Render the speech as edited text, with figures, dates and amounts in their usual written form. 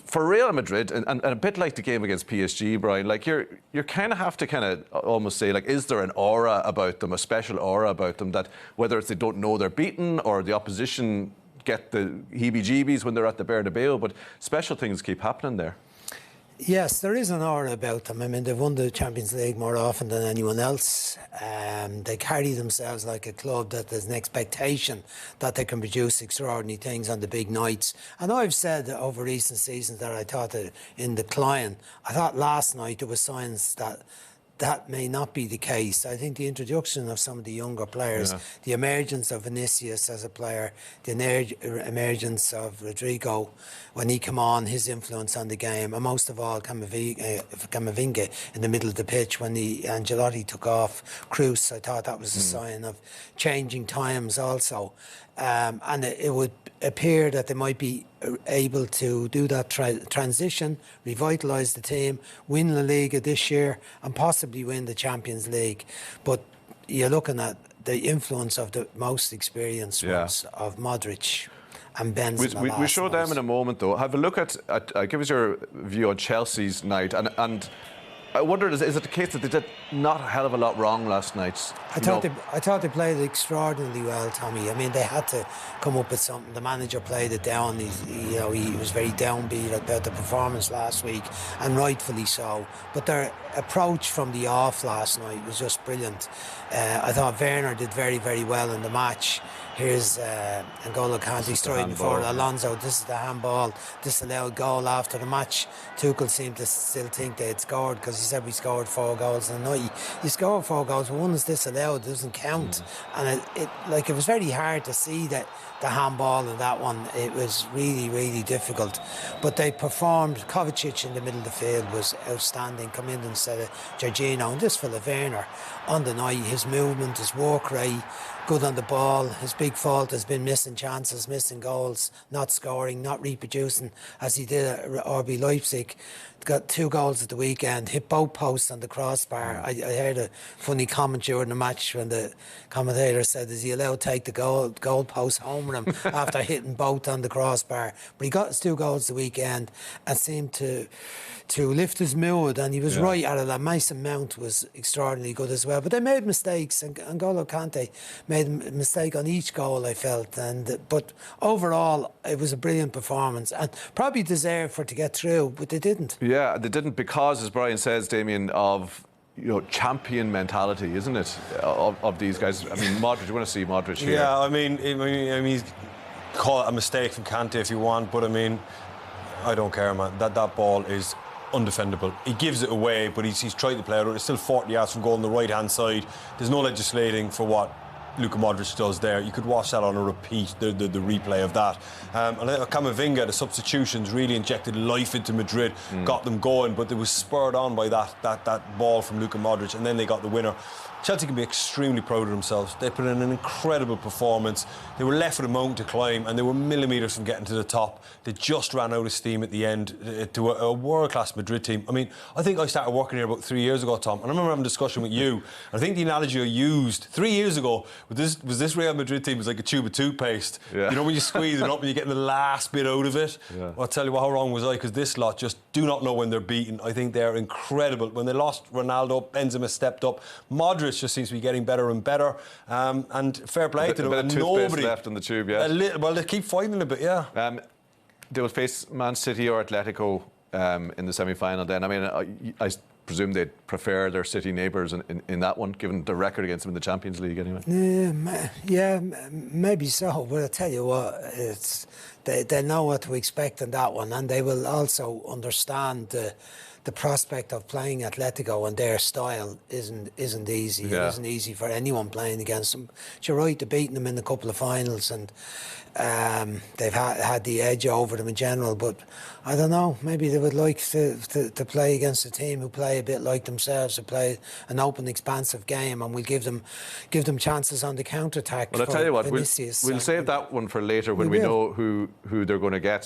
for Real Madrid, and a bit like the game against PSG, Brian, like you kind of have to kind of almost say, like, is there an aura about them, a special aura about them, that whether it's they don't know they're beaten or the opposition get the heebie-jeebies when they're at the Bernabeu, but special things keep happening there. Yes, there is an aura about them. I mean, they've won the Champions League more often than anyone else. They carry themselves like a club that there's an expectation that they can produce extraordinary things on the big nights. And I've said over recent seasons that I thought that in decline. I thought last night there was signs that may not be the case. I think the introduction of some of the younger players, the emergence of Vinicius as a player, the emergence of Rodrigo when he came on, his influence on the game, and most of all Camavinga in the middle of the pitch when Ancelotti took off Cruz. I thought that was a sign of changing times also. And it would appear that they might be able to do that transition, revitalise the team, win La Liga this year and possibly win the Champions League. But you're looking at the influence of the most experienced ones, of Modric and Benzema. We show them in a moment, though. Have a look at give us your view on Chelsea's night. And I wondered, is it the case that they did not a hell of a lot wrong last night? I thought they played extraordinarily well, Tommy. I mean, they had to come up with something. The manager played it down. He was very downbeat about the performance last week, and rightfully so. But their approach from the off last night was just brilliant. I thought Werner did very, very well in the match. Here's N'Golo Kante striding before Alonso. This is the handball, disallowed goal after the match. Tuchel seemed to still think they had scored because he said we scored 4 goals in the night. You scored 4 goals, but one is disallowed, it doesn't count. And it was very hard to see that the handball in that one. It was really, really difficult. But they performed. Kovacic in the middle of the field was outstanding. Come in instead of Jorginho. And this fella Werner on the night, his movement, his work rate, good on the ball. His big fault has been missing chances, missing goals, not scoring, not reproducing as he did at RB Leipzig. Got 2 goals at the weekend, hit both posts on the crossbar. I heard a funny comment during the match when the commentator said, is he allowed to take the goal post home with him after hitting both on the crossbar? But he got his 2 goals the weekend and seemed to lift his mood, and he was right at it. Mason Mount was extraordinarily good as well. But they made mistakes, and N'Golo Kante made a mistake on each goal, I felt. But overall, it was a brilliant performance and probably deserved for it to get through, but they didn't. Yeah, they didn't because, as Brian says, Damien, of champion mentality, isn't it, of these guys? I mean, Modric, you want to see Modric here? Yeah, I mean, call it a mistake from Kante if you want, but I mean, I don't care, man. That ball is undefendable. He gives it away, but he's tried to play it. It's still 40 yards from goal on the right-hand side. There's no legislating for what Luka Modric does there. You could watch that on a repeat, the replay of that. And I think Camavinga, the substitutions really injected life into Madrid, got them going, but they was spurred on by that ball from Luka Modric, and then they got the winner. Chelsea can be extremely proud of themselves. They put in an incredible performance. They were left with a moment to climb, and they were millimetres from getting to the top. They just ran out of steam at the end to a world-class Madrid team. I mean, I think I started working here about 3 years ago, Tom, and I remember having a discussion with you. I think the analogy I used 3 years ago was this Real Madrid team was like a tube of toothpaste. Yeah. You know, when you squeeze it up and you're getting the last bit out of it. Yeah. Well, I'll tell you what, how wrong was I? Because this lot just do not know when they're beaten. I think they're incredible. When they lost Ronaldo, Benzema stepped up. Modric just seems to be getting better and better. And fair play to them. A bit of toothpaste left in the tube, yeah. Well, they keep fighting a bit, yeah. They will face Man City or Atletico in the semi-final then. I mean, I presume they'd prefer their City neighbours in that one, given the record against them in the Champions League anyway. Yeah, maybe so. But I tell you what, they know what to expect in that one, and they will also understand the prospect of playing Atletico and their style isn't easy. Yeah. It isn't easy for anyone playing against them. But you're right, they're beating them in a couple of finals, and they've had the edge over them in general. But I don't know, maybe they would like to play against a team who play a bit like themselves, who play an open, expansive game, and we'll give them chances on the counter-attack. Well, I'll tell you what, we'll save that one for later when we know who they're going to get.